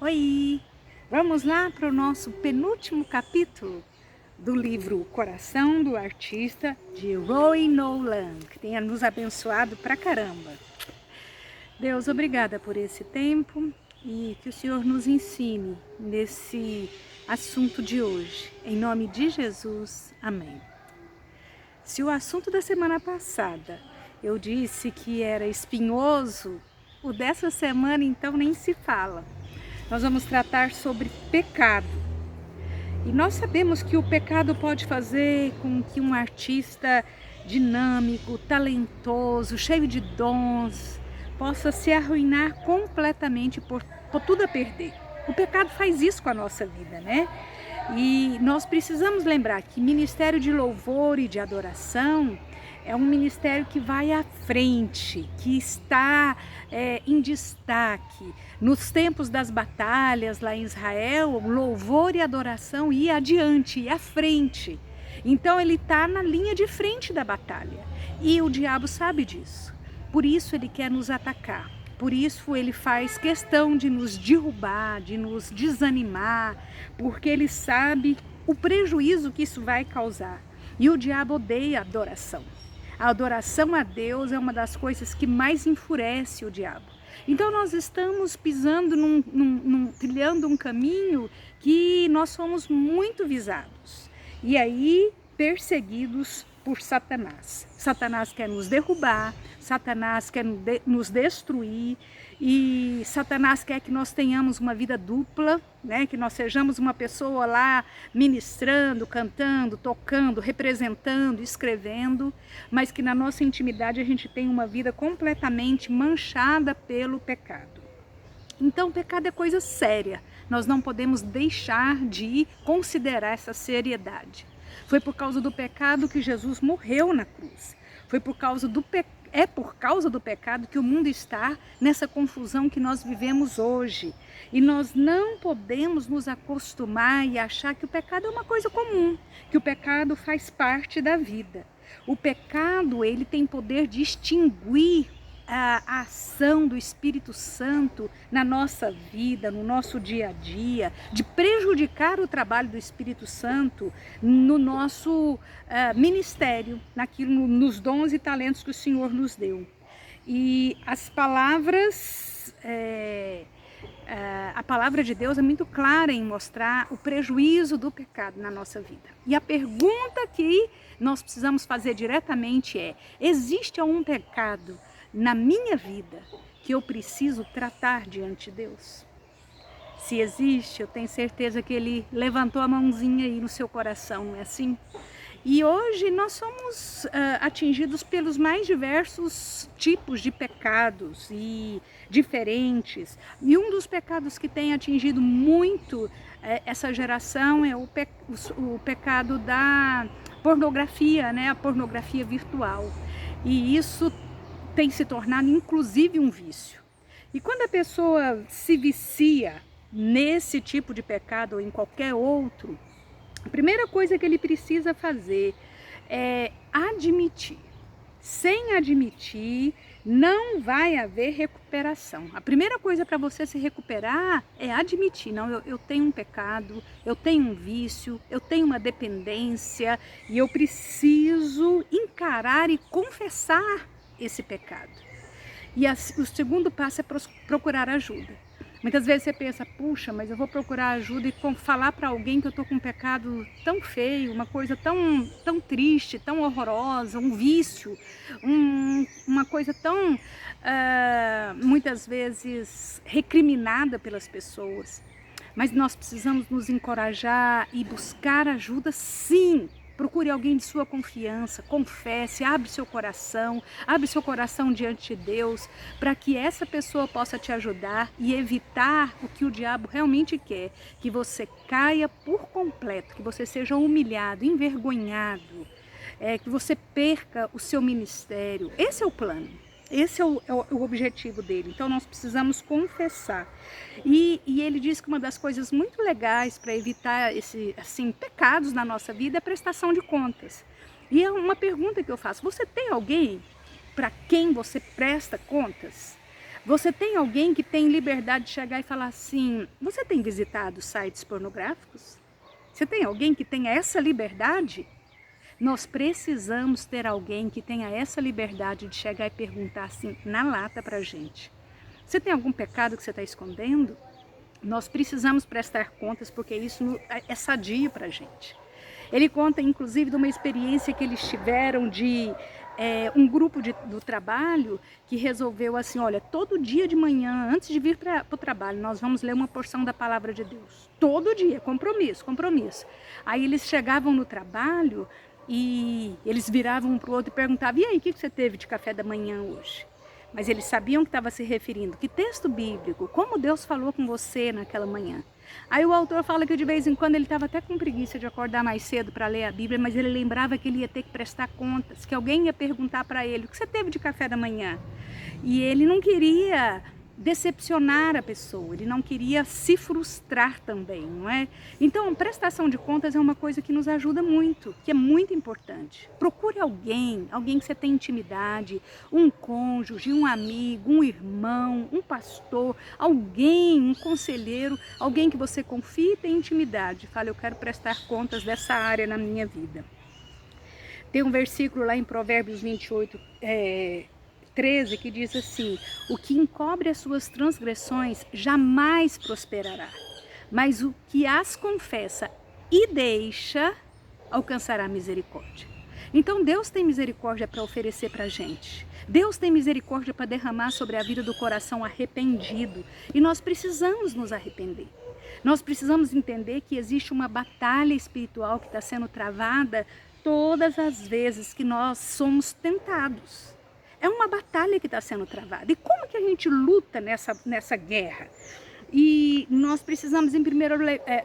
Oi! Vamos lá para o nosso penúltimo capítulo do livro O Coração do Artista, de Roy Nolan, que tenha nos abençoado pra caramba. Deus, obrigada por esse tempo e que o Senhor nos ensine nesse assunto de hoje. Em nome de Jesus, amém. Se o assunto da semana passada eu disse que era espinhoso, o dessa semana então nem se fala. Nós vamos tratar sobre pecado. E nós sabemos que o pecado pode fazer com que um artista dinâmico, talentoso, cheio de dons, possa se arruinar completamente por tudo a perder. O pecado faz isso com a nossa vida, né? E nós precisamos lembrar que ministério de louvor e de adoração é um ministério que vai à frente, que está em destaque. Nos tempos das batalhas lá em Israel, louvor e adoração ia adiante, ia à frente. Então ele está na linha de frente da batalha. E o diabo sabe disso. Por isso ele quer nos atacar. Por isso ele faz questão de nos derrubar, de nos desanimar, porque ele sabe o prejuízo que isso vai causar. E o diabo odeia a adoração. A adoração a Deus é uma das coisas que mais enfurece o diabo. Então nós estamos pisando trilhando um caminho que nós somos muito visados. E aí perseguidos por Satanás. Satanás quer nos derrubar, Satanás quer nos destruir e Satanás quer que nós tenhamos uma vida dupla, né? Que nós sejamos uma pessoa lá ministrando, cantando, tocando, representando, escrevendo, mas que na nossa intimidade a gente tenha uma vida completamente manchada pelo pecado. Então, o pecado é coisa séria. Nós não podemos deixar de considerar essa seriedade. Foi por causa do pecado que Jesus morreu na cruz. Foi por causa É por causa do pecado que o mundo está nessa confusão que nós vivemos hoje. E nós não podemos nos acostumar e achar que o pecado é uma coisa comum, que o pecado faz parte da vida. O pecado, ele tem poder de extinguir a ação do Espírito Santo na nossa vida, no nosso dia a dia, de prejudicar o trabalho do Espírito Santo no nosso ministério, nos dons e talentos que o Senhor nos deu. E as palavras, a palavra de Deus é muito clara em mostrar o prejuízo do pecado na nossa vida. E a pergunta que nós precisamos fazer diretamente é: existe algum pecado na minha vida que eu preciso tratar diante de Deus? Se existe, eu tenho certeza que Ele levantou a mãozinha aí no seu coração, não é assim? E hoje nós somos atingidos pelos mais diversos tipos de pecados e diferentes. E um dos pecados que tem atingido muito essa geração é o pecado da pornografia, né? A pornografia virtual. E isso tem se tornado inclusive um vício. E quando a pessoa se vicia nesse tipo de pecado ou em qualquer outro, a primeira coisa que ele precisa fazer é admitir. Sem admitir, não vai haver recuperação. A primeira coisa para você se recuperar é admitir: não, eu tenho um pecado, eu tenho um vício, eu tenho uma dependência e eu preciso encarar e confessar esse pecado. E o segundo passo é procurar ajuda. Muitas vezes você pensa: puxa, mas eu vou procurar ajuda e falar para alguém que eu estou com um pecado tão feio, uma coisa tão triste, tão horrorosa, um vício, uma coisa tão, muitas vezes, recriminada pelas pessoas. Mas nós precisamos nos encorajar e buscar ajuda, sim. Procure alguém de sua confiança, confesse, abre seu coração diante de Deus, para que essa pessoa possa te ajudar e evitar o que o diabo realmente quer, que você caia por completo, que você seja humilhado, envergonhado, que você perca o seu ministério. Esse é o plano. Esse é o objetivo dele. Então nós precisamos confessar. E ele diz que uma das coisas muito legais para evitar pecados na nossa vida é a prestação de contas. E é uma pergunta que eu faço: você tem alguém para quem você presta contas? Você tem alguém que tem liberdade de chegar e falar assim, você tem visitado sites pornográficos? Você tem alguém que tenha essa liberdade? Nós precisamos ter alguém que tenha essa liberdade de chegar e perguntar assim, na lata pra gente. Você tem algum pecado que você está escondendo? Nós precisamos prestar contas porque isso é sadio pra gente. Ele conta inclusive de uma experiência que eles tiveram de um grupo do trabalho que resolveu assim, olha, todo dia de manhã, antes de vir para o trabalho, nós vamos ler uma porção da palavra de Deus. Todo dia, compromisso, compromisso. Aí eles chegavam no trabalho e eles viravam um para o outro e perguntavam, e aí, o que você teve de café da manhã hoje? Mas eles sabiam que estava se referindo, que texto bíblico, como Deus falou com você naquela manhã. Aí o autor fala que de vez em quando ele estava até com preguiça de acordar mais cedo para ler a Bíblia, mas ele lembrava que ele ia ter que prestar contas, que alguém ia perguntar para ele, o que você teve de café da manhã? E ele não queria decepcionar a pessoa, ele não queria se frustrar também, não é? Então, prestação de contas é uma coisa que nos ajuda muito, que é muito importante. Procure alguém que você tem intimidade, um cônjuge, um amigo, um irmão, um pastor, alguém, um conselheiro, alguém que você confie e tem intimidade. Fala, eu quero prestar contas dessa área na minha vida. Tem um versículo lá em Provérbios 28, 13, que diz assim, o que encobre as suas transgressões jamais prosperará, mas o que as confessa e deixa alcançará misericórdia. Então Deus tem misericórdia para oferecer para a gente. Deus tem misericórdia para derramar sobre a vida do coração arrependido. E nós precisamos nos arrepender. Nós precisamos entender que existe uma batalha espiritual que está sendo travada todas as vezes que nós somos tentados. É uma batalha que está sendo travada. E como que a gente luta nessa guerra? E nós precisamos, em primeiro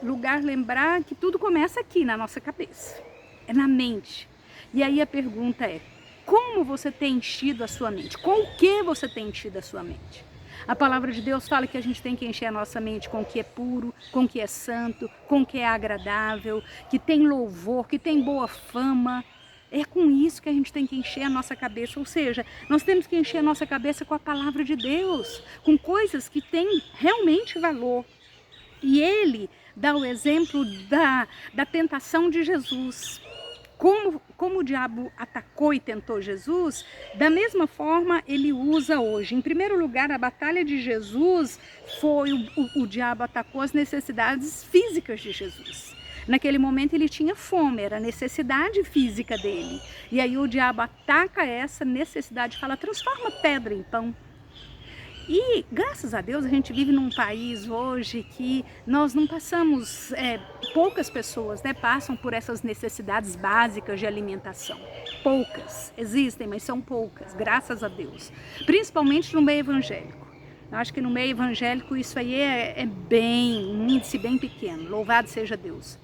lugar, lembrar que tudo começa aqui, na nossa cabeça. É na mente. E aí a pergunta é, como você tem enchido a sua mente? Com o que você tem enchido a sua mente? A palavra de Deus fala que a gente tem que encher a nossa mente com o que é puro, com o que é santo, com o que é agradável, que tem louvor, que tem boa fama. É com isso que a gente tem que encher a nossa cabeça, ou seja, nós temos que encher a nossa cabeça com a palavra de Deus, com coisas que têm realmente valor. E ele dá o exemplo da tentação de Jesus. Como o diabo atacou e tentou Jesus, da mesma forma ele usa hoje. Em primeiro lugar, a batalha de Jesus foi o diabo atacou as necessidades físicas de Jesus. Naquele momento ele tinha fome, era a necessidade física dele. E aí o diabo ataca essa necessidade e fala, transforma pedra em pão. E graças a Deus a gente vive num país hoje que nós não passamos, poucas pessoas passam por essas necessidades básicas de alimentação. Poucas, existem, mas são poucas, graças a Deus. Principalmente no meio evangélico. Eu acho que no meio evangélico isso aí é um índice bem pequeno, louvado seja Deus.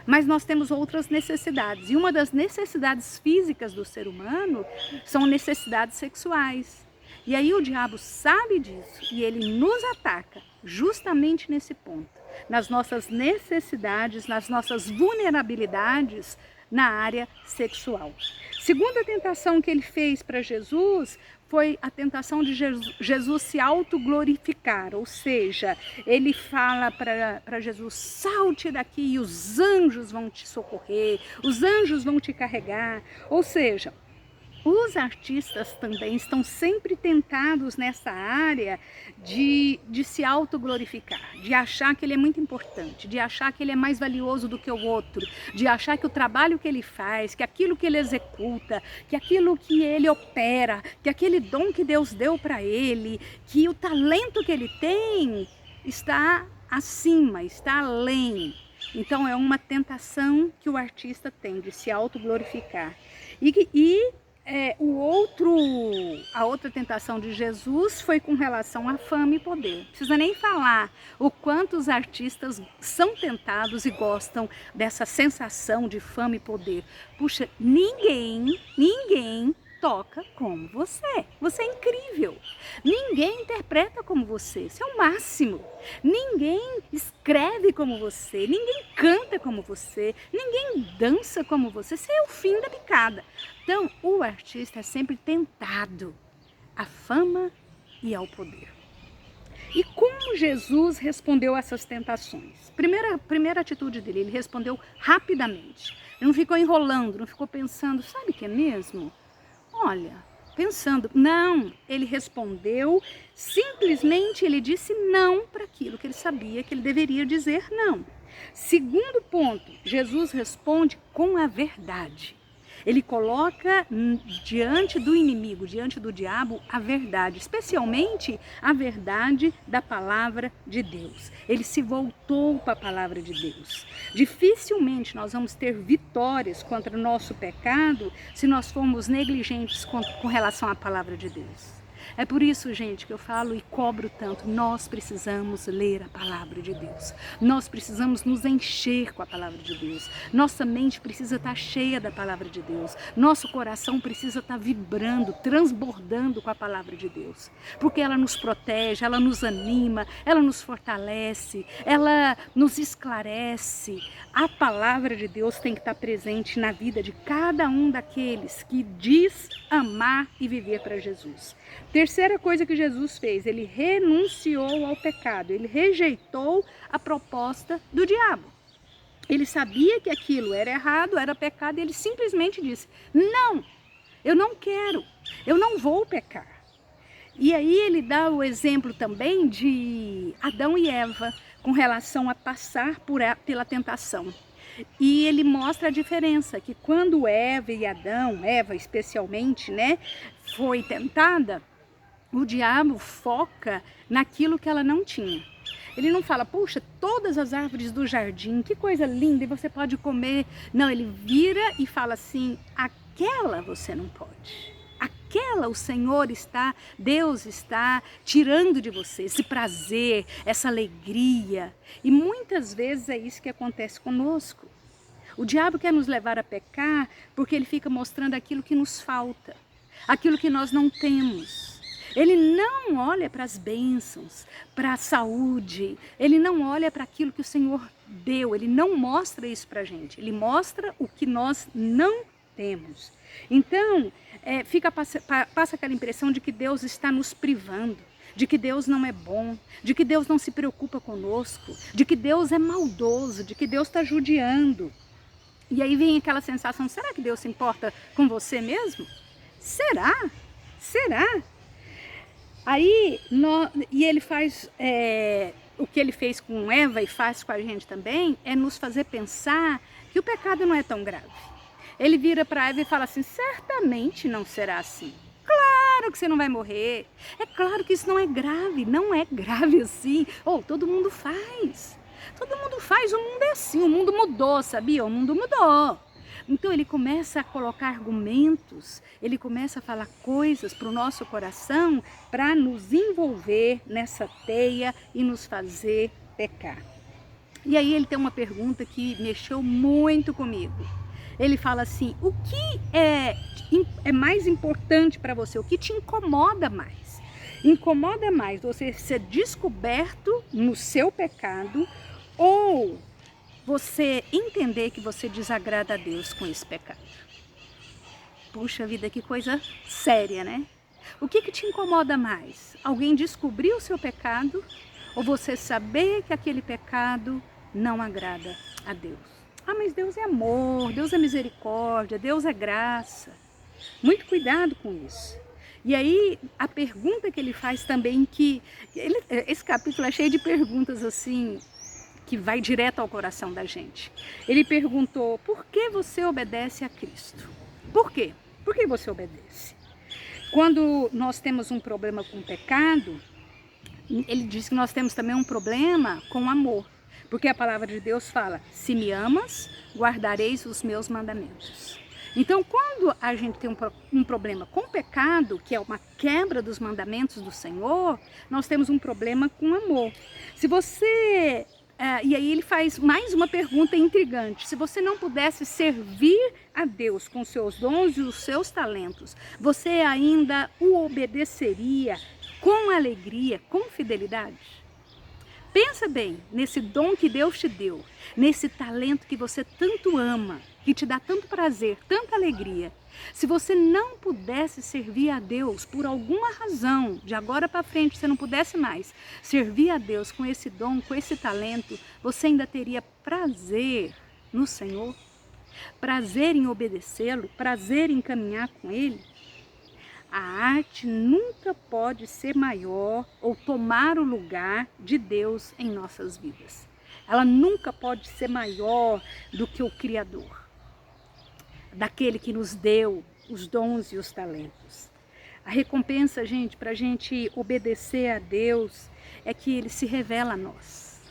Mas nós temos outras necessidades, e uma das necessidades físicas do ser humano são necessidades sexuais. E aí o diabo sabe disso e ele nos ataca justamente nesse ponto, nas nossas necessidades, nas nossas vulnerabilidades na área sexual. Segunda tentação que ele fez para Jesus foi a tentação de Jesus se autoglorificar, ou seja, ele fala para Jesus, salte daqui e os anjos vão te socorrer, os anjos vão te carregar, ou seja, os artistas também estão sempre tentados nessa área de se autoglorificar, de achar que ele é muito importante, de achar que ele é mais valioso do que o outro, de achar que o trabalho que ele faz, que aquilo que ele executa, que aquilo que ele opera, que aquele dom que Deus deu para ele, que o talento que ele tem está acima, está além. Então é uma tentação que o artista tem de se autoglorificar. A outra tentação de Jesus foi com relação à fama e poder. Não precisa nem falar o quanto os artistas são tentados e gostam dessa sensação de fama e poder. Puxa, ninguém toca como você. Você é incrível. Ninguém interpreta como você. Você é o máximo. Ninguém escreve como você. Ninguém canta como você. Ninguém dança como você. Você é o fim da picada. Então, o artista é sempre tentado à fama e ao poder. E como Jesus respondeu a essas tentações? Primeira atitude dele, ele respondeu rapidamente. Ele não ficou enrolando, não ficou pensando, sabe o que é mesmo? Olha, pensando, não, ele respondeu, simplesmente ele disse não para aquilo que ele sabia que ele deveria dizer não. Segundo ponto, Jesus responde com a verdade. Ele coloca diante do inimigo, diante do diabo, a verdade, especialmente a verdade da palavra de Deus. Ele se voltou para a palavra de Deus. Dificilmente nós vamos ter vitórias contra o nosso pecado se nós formos negligentes com relação à palavra de Deus. É por isso, gente, que eu falo e cobro tanto. Nós precisamos ler a palavra de Deus. Nós precisamos nos encher com a palavra de Deus. Nossa mente precisa estar cheia da palavra de Deus. Nosso coração precisa estar vibrando, transbordando com a palavra de Deus. Porque ela nos protege, ela nos anima, ela nos fortalece, ela nos esclarece. A palavra de Deus tem que estar presente na vida de cada um daqueles que diz amar e viver para Jesus. Terceira coisa que Jesus fez, ele renunciou ao pecado, ele rejeitou a proposta do diabo. Ele sabia que aquilo era errado, era pecado, e ele simplesmente disse, não, eu não quero, eu não vou pecar. E aí ele dá o exemplo também de Adão e Eva com relação a passar pela tentação. E ele mostra a diferença, que quando Eva e Adão, Eva especialmente, né, foi tentada, o diabo foca naquilo que ela não tinha. Ele não fala, puxa, todas as árvores do jardim, que coisa linda, e você pode comer. Não, ele vira e fala assim, aquela você não pode. Aquela o Senhor está, Deus está tirando de você esse prazer, essa alegria. E muitas vezes é isso que acontece conosco. O diabo quer nos levar a pecar porque ele fica mostrando aquilo que nos falta, aquilo que nós não temos. Ele não olha para as bênçãos, para a saúde, ele não olha para aquilo que o Senhor deu, ele não mostra isso para a gente, ele mostra o que nós não temos. Então, passa aquela impressão de que Deus está nos privando, de que Deus não é bom, de que Deus não se preocupa conosco, de que Deus é maldoso, de que Deus está judiando. E aí vem aquela sensação, será que Deus se importa com você mesmo? Será? Será? Aí, e ele faz, o que ele fez com Eva e faz com a gente também, é nos fazer pensar que o pecado não é tão grave. Ele vira para Eva e fala assim, certamente não será assim. Claro que você não vai morrer. É claro que isso não é grave assim. Todo mundo faz. Todo mundo faz, o mundo é assim, o mundo mudou, sabia? O mundo mudou. Então ele começa a colocar argumentos, ele começa a falar coisas para o nosso coração para nos envolver nessa teia e nos fazer pecar. E aí ele tem uma pergunta que mexeu muito comigo. Ele fala assim, o que é mais importante para você? O que te incomoda mais? Incomoda mais você ser descoberto no seu pecado ou você entender que você desagrada a Deus com esse pecado? Puxa vida, que coisa séria, né? O que te incomoda mais? Alguém descobrir o seu pecado ou você saber que aquele pecado não agrada a Deus? Ah, mas Deus é amor, Deus é misericórdia, Deus é graça. Muito cuidado com isso. E aí, a pergunta que ele faz também, esse capítulo é cheio de perguntas assim, que vai direto ao coração da gente. Ele perguntou, por que você obedece a Cristo? Por quê? Por que você obedece? Quando nós temos um problema com o pecado, ele diz que nós temos também um problema com o amor. Porque a palavra de Deus fala, se me amas, guardareis os meus mandamentos. Então, quando a gente tem um problema com o pecado, que é uma quebra dos mandamentos do Senhor, nós temos um problema com o amor. Se você... e aí ele faz mais uma pergunta intrigante. Se você não pudesse servir a Deus com seus dons e os seus talentos, você ainda o obedeceria com alegria, com fidelidade? Pensa bem nesse dom que Deus te deu, nesse talento que você tanto ama, que te dá tanto prazer, tanta alegria. Se você não pudesse servir a Deus por alguma razão, de agora para frente você não pudesse mais servir a Deus com esse dom, com esse talento, você ainda teria prazer no Senhor? Prazer em obedecê-lo? Prazer em caminhar com Ele? A arte nunca pode ser maior ou tomar o lugar de Deus em nossas vidas. Ela nunca pode ser maior do que o Criador, daquele que nos deu os dons e os talentos. A recompensa, gente, para a gente obedecer a Deus é que Ele se revela a nós.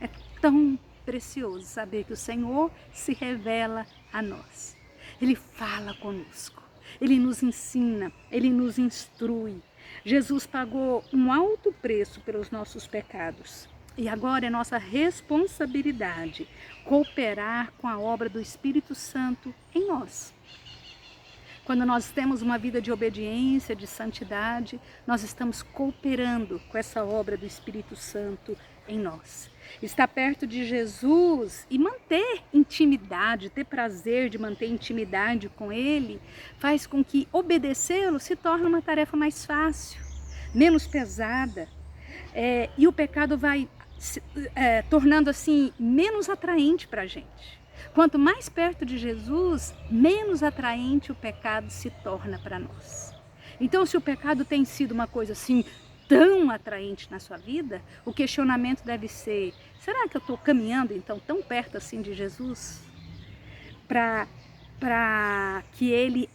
É tão precioso saber que o Senhor se revela a nós. Ele fala conosco. Ele nos ensina, Ele nos instrui. Jesus pagou um alto preço pelos nossos pecados. E agora é nossa responsabilidade cooperar com a obra do Espírito Santo em nós. Quando nós temos uma vida de obediência, de santidade, nós estamos cooperando com essa obra do Espírito Santo em nós. Estar perto de Jesus e manter intimidade, ter prazer de manter intimidade com Ele, faz com que obedecê-lo se torne uma tarefa mais fácil, menos pesada. E o pecado vai tornando assim menos atraente para a gente. Quanto mais perto de Jesus, menos atraente o pecado se torna para nós. Então, se o pecado tem sido uma coisa assim tão atraente na sua vida, o questionamento deve ser: será que eu estou caminhando então tão perto assim de Jesus? Para que Ele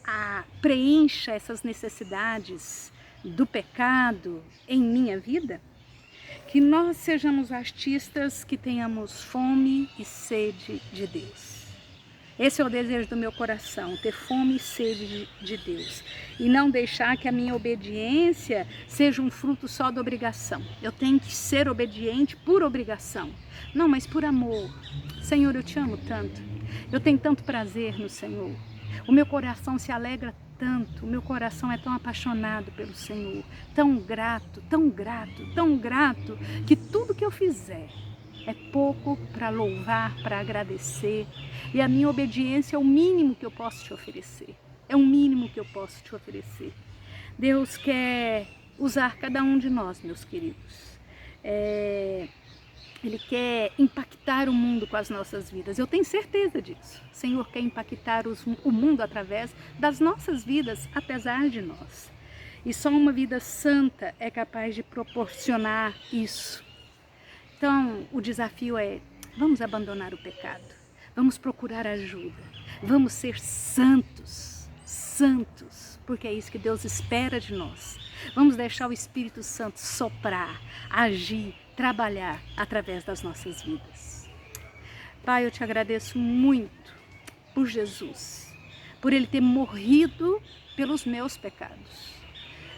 preencha essas necessidades do pecado em minha vida? Que nós sejamos artistas que tenhamos fome e sede de Deus. Esse é o desejo do meu coração, ter fome e sede de Deus. E não deixar que a minha obediência seja um fruto só da obrigação. Eu tenho que ser obediente por obrigação. Não, mas por amor. Senhor, eu te amo tanto. Eu tenho tanto prazer no Senhor. O meu coração se alegra tanto, o meu coração é tão apaixonado pelo Senhor, tão grato, tão grato, tão grato, que tudo que eu fizer é pouco para louvar, para agradecer. E a minha obediência é o mínimo que eu posso te oferecer. É o mínimo que eu posso te oferecer. Deus quer usar cada um de nós, meus queridos. Ele quer impactar o mundo com as nossas vidas. Eu tenho certeza disso. O Senhor quer impactar o mundo através das nossas vidas, apesar de nós. E só uma vida santa é capaz de proporcionar isso. Então, o desafio é: vamos abandonar o pecado. Vamos procurar ajuda. Vamos ser santos. Santos. Porque é isso que Deus espera de nós. Vamos deixar o Espírito Santo soprar, agir, trabalhar através das nossas vidas. Pai, eu te agradeço muito por Jesus, por Ele ter morrido pelos meus pecados.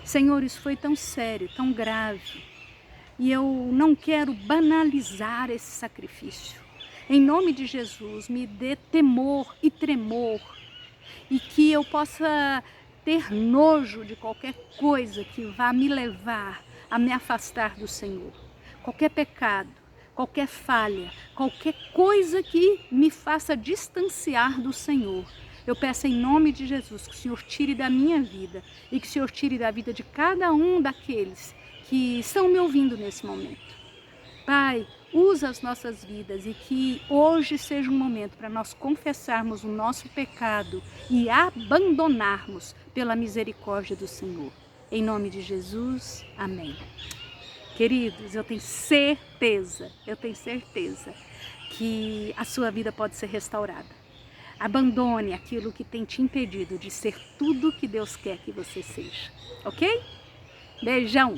Senhor, isso foi tão sério, tão grave, e eu não quero banalizar esse sacrifício. Em nome de Jesus, me dê temor e tremor, e que eu possa ter nojo de qualquer coisa que vá me levar a me afastar do Senhor. Qualquer pecado, qualquer falha, qualquer coisa que me faça distanciar do Senhor. Eu peço em nome de Jesus que o Senhor tire da minha vida e que o Senhor tire da vida de cada um daqueles que estão me ouvindo nesse momento. Pai, usa as nossas vidas e que hoje seja um momento para nós confessarmos o nosso pecado e abandonarmos pela misericórdia do Senhor. Em nome de Jesus, amém. Queridos, eu tenho certeza que a sua vida pode ser restaurada. Abandone aquilo que tem te impedido de ser tudo que Deus quer que você seja, ok? Beijão!